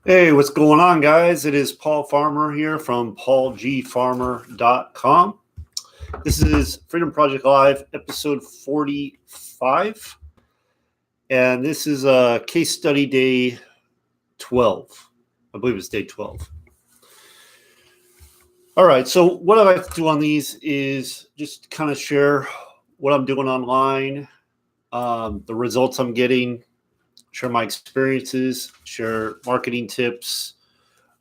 Hey, what's going on, guys? It is Paul Farmer here from paulgfarmer.com. This is Freedom Project Live, episode 45. And this is case study day 12. I believe it's day 12. All right, so what I like to do on these is just kind of share what I'm doing online, the results I'm getting, share my experiences, share marketing tips,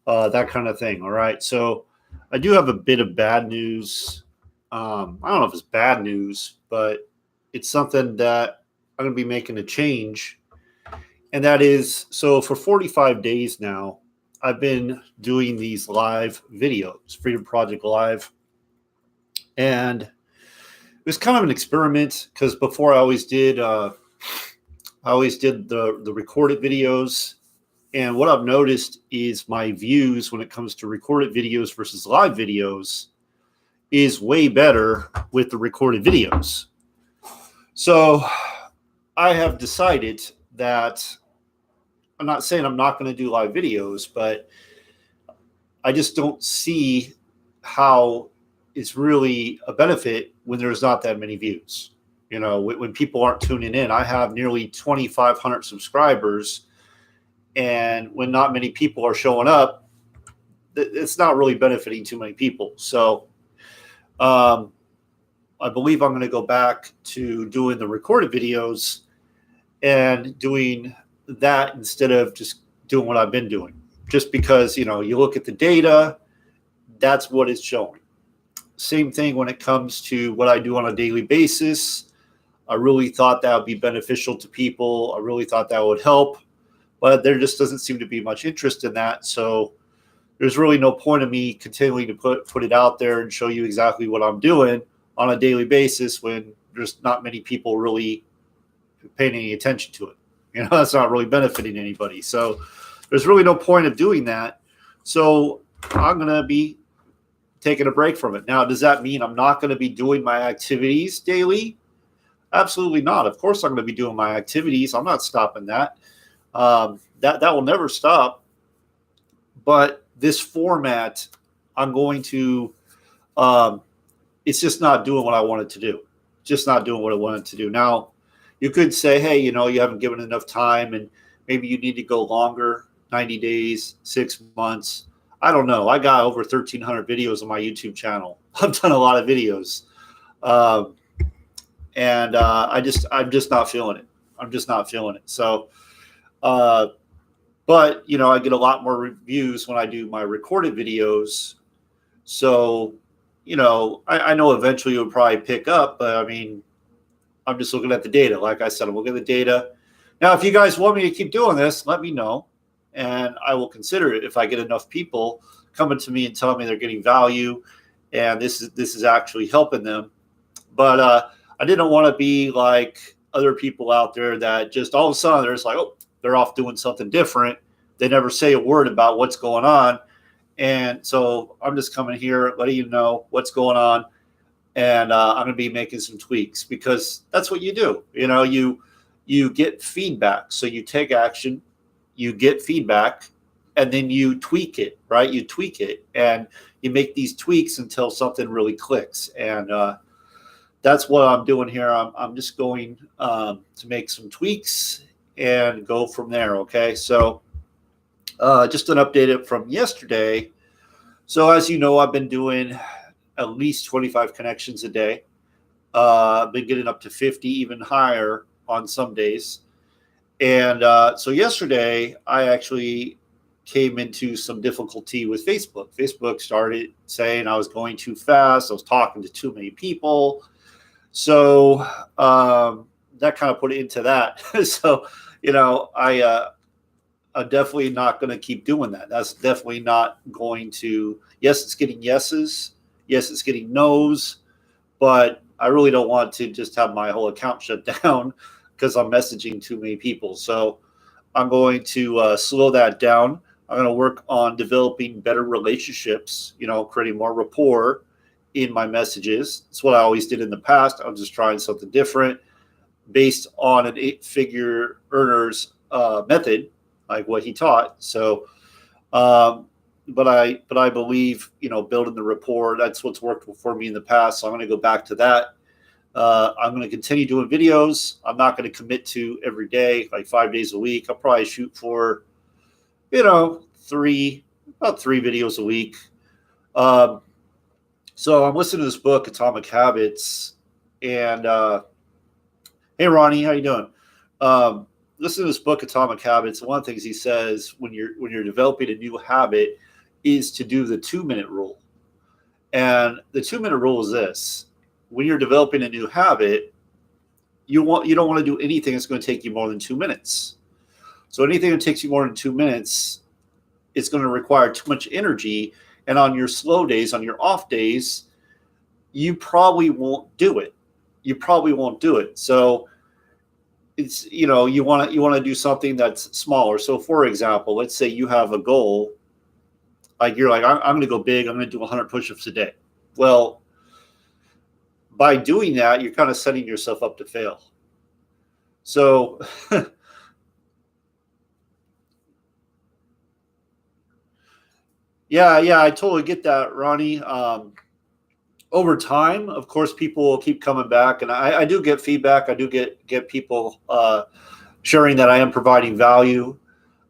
that kind of thing. All right. So I do have a bit of bad news. I don't know if it's bad news, but it's something that I'm going to be making a change. And that is so for 45 days now, I've been doing these live videos, Freedom Project Live. And it was kind of an experiment because before I always did the recorded videos. And what I've noticed is my views when it comes to recorded videos versus live videos is way better with the recorded videos. So I have decided that I'm not saying I'm not going to do live videos, but I just don't see how it's really a benefit when there's not that many views. You know, when people aren't tuning in. I have nearly 2,500 subscribers. And when not many people are showing up, it's not really benefiting too many people. So I believe I'm going to go back to doing the recorded videos and doing that instead of just doing what I've been doing. Just because, you know, you look at the data, that's what it's showing. Same thing when it comes to what I do on a daily basis. I really thought that would be beneficial to people. I really thought that would help. But there just doesn't seem to be much interest in that. So there's really no point of me continuing to put it out there and show you exactly what I'm doing on a daily basis when there's not many people really paying any attention to it. You know, that's not really benefiting anybody. So there's really no point of doing that. So I'm going to be taking a break from it. Now, does that mean I'm not going to be doing my activities daily? Absolutely not. Of course, I'm going to be doing my activities. I'm not stopping that. That will never stop. But this format, I'm going to, it's just not doing what I wanted to do. Just not doing what I wanted to do. Now, you could say, hey, you know, you haven't given enough time and maybe you need to go longer, 90 days, 6 months. I don't know. I got over 1,300 videos on my YouTube channel. I've done a lot of videos. And I'm just not feeling it. I'm just not feeling it. So, but, you know, I get a lot more reviews when I do my recorded videos. So, you know, I know eventually it will probably pick up, but I mean, I'm just looking at the data. Like I said, I'm looking at the data. Now, if you guys want me to keep doing this, let me know. And I will consider it if I get enough people coming to me and telling me they're getting value and this is actually helping them. But I didn't want to be like other people out there that just all of a sudden they're just like, oh, they're off doing something different. They never say a word about what's going on. And so I'm just coming here, letting you know what's going on. And I'm going to be making some tweaks because that's what you do. You know, you get feedback. So you take action, you get feedback, and then you tweak it, right? You tweak it and you make these tweaks until something really clicks. And that's what I'm doing here. I'm just going to make some tweaks and go from there. Okay. So just an update from yesterday. So as you know, I've been doing at least 25 connections a day. I've been getting up to 50, even higher on some days. And so yesterday, I actually came into some difficulty with Facebook. Facebook started saying I was going too fast. I was talking to too many people. So that kind of put it into that. So, you know, I'm definitely not going to keep doing that. That's definitely not going to, yes, it's getting yeses. Yes, it's getting no's. But I really don't want to just have my whole account shut down because I'm messaging too many people. So I'm going to slow that down. I'm going to work on developing better relationships, you know, creating more rapport in my messages. It's what I always did in the past. I'm just trying something different based on an 8-figure earner's method, like what he taught. So But I believe, building the rapport, that's what's worked for me in the past. So I'm going to go back to that. I'm going to continue doing videos. I'm not going to commit to every day, like 5 days a week. I'll probably shoot for, about 3 videos a week. So I'm listening to this book, Atomic Habits, and hey, Ronnie, how you doing? Listen to this book, Atomic Habits. One of the things he says when you're developing a new habit is to do the 2-minute rule. And the 2-minute rule is this: when you're developing a new habit, you don't want to do anything that's going to take you more than 2 minutes. So anything that takes you more than 2 minutes is going to require too much energy. And on your slow days, on your off days, you probably won't do it. So it's, you want to do something that's smaller. So for example, let's say you have a goal, like you're like, I'm going to go big. I'm going to do 100 push-ups a day. Well, by doing that, you're kind of setting yourself up to fail. So yeah, I totally get that, Ronnie. Over time, of course, people will keep coming back, and I do get feedback. I do get people sharing that I am providing value.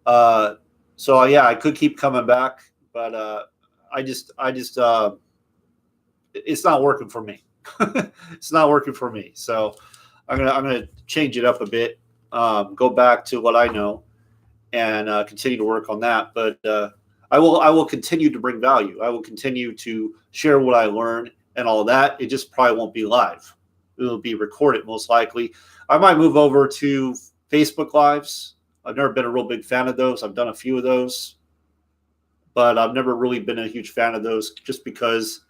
So yeah, I could keep coming back, but I just it's not working for me. It's not working for me. So I'm gonna change it up a bit, go back to what I know, and continue to work on that. But I will continue to bring value. I will continue to share what I learn and all that. It just probably won't be live. It'll be recorded most likely. I might move over to Facebook Lives. I've never been a real big fan of those. I've done a few of those, but I've never really been a huge fan of those just because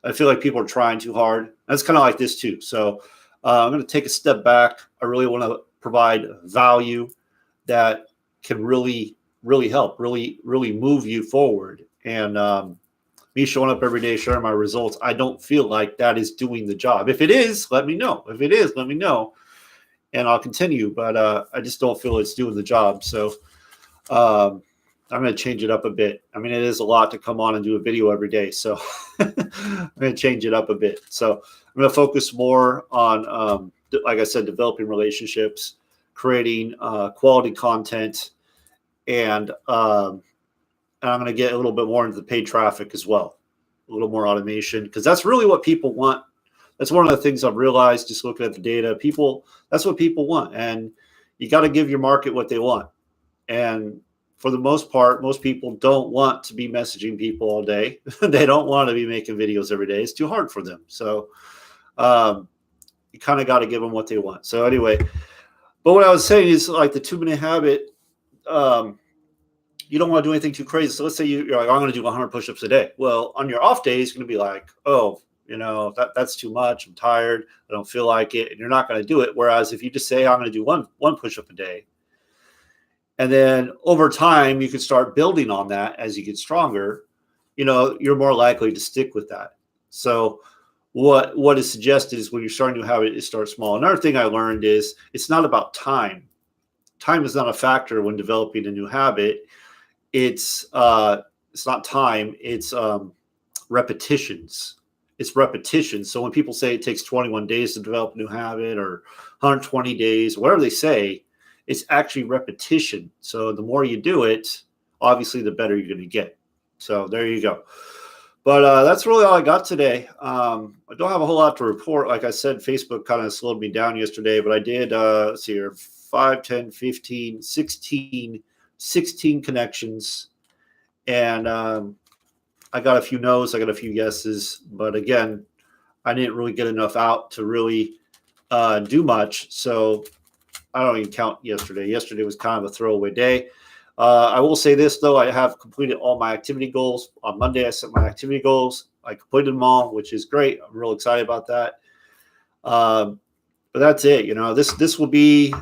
I feel like people are trying too hard. That's kind of like this too. So I'm going to take a step back. I really want to provide value that can really help, really move you forward. And me showing up every day, sharing my results, I don't feel like that is doing the job. If it is, let me know. If it is, let me know, and I'll continue. But I just don't feel it's doing the job. So I'm going to change it up a bit. I mean, it is a lot to come on and do a video every day. So I'm going to change it up a bit. So I'm going to focus more on, like I said, developing relationships, creating quality content, and I'm going to get a little bit more into the paid traffic as well, a little more automation, because that's really what people want. That's one of the things I've realized just looking at the data. That's what people want, and you got to give your market what they want. And for the most part, most people don't want to be messaging people all day. They don't want to be making videos every day. It's too hard for them. So you kind of got to give them what they want. So anyway, but what I was saying is like the 2-minute habit. You don't want to do anything too crazy. So let's say you're like, I'm going to do 100 push-ups a day. Well, on your off days, you're going to be like, oh, that's too much. I'm tired. I don't feel like it. And you're not going to do it. Whereas if you just say, I'm going to do one push-up a day, and then over time, you can start building on that as you get stronger, you're more likely to stick with that. So what is suggested is when you're starting to have it, start small. Another thing I learned is it's not about time. Time is not a factor when developing a new habit. It's not time. It's repetitions. It's repetitions. So when people say it takes 21 days to develop a new habit or 120 days, whatever they say, it's actually repetition. So the more you do it, obviously, the better you're going to get. So there you go. But that's really all I got today. I don't have a whole lot to report. Like I said, Facebook kind of slowed me down yesterday, but I did, let's see here, 5, 10, 15, 16 connections. And I got a few no's, I got a few yeses. But again, I didn't really get enough out to really do much. So I don't even count yesterday. Yesterday was kind of a throwaway day. I will say this, though. I have completed all my activity goals. On Monday, I set my activity goals. I completed them all, which is great. I'm real excited about that. But that's it. This will be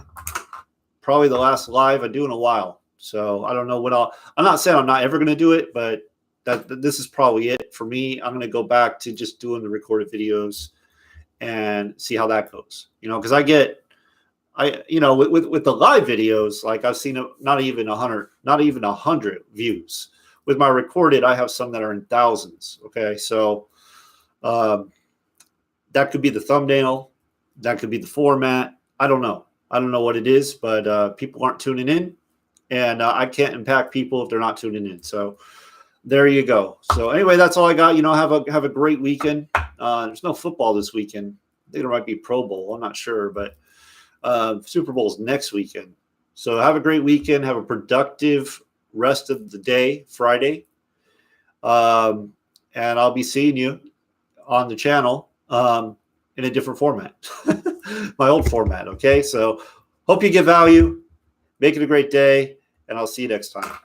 probably the last live I do in a while. So I don't know I'm not saying I'm not ever going to do it, but this is probably it for me. I'm going to go back to just doing the recorded videos and see how that goes. Because I get with the live videos, like I've seen not even 100 views. With my recorded, I have some that are in thousands. Okay, so that could be the thumbnail, that could be the format. I don't know what it is, but people aren't tuning in, and I can't impact people if they're not tuning in. So there you go. So anyway, that's all I got. Have a great weekend. There's no football this weekend. I think there might be Pro Bowl. I'm not sure, but Super Bowl's next weekend. So have a great weekend. Have a productive rest of the day, Friday. And I'll be seeing you on the channel in a different format, my old format. Okay. So hope you get value. Make it a great day, and I'll see you next time.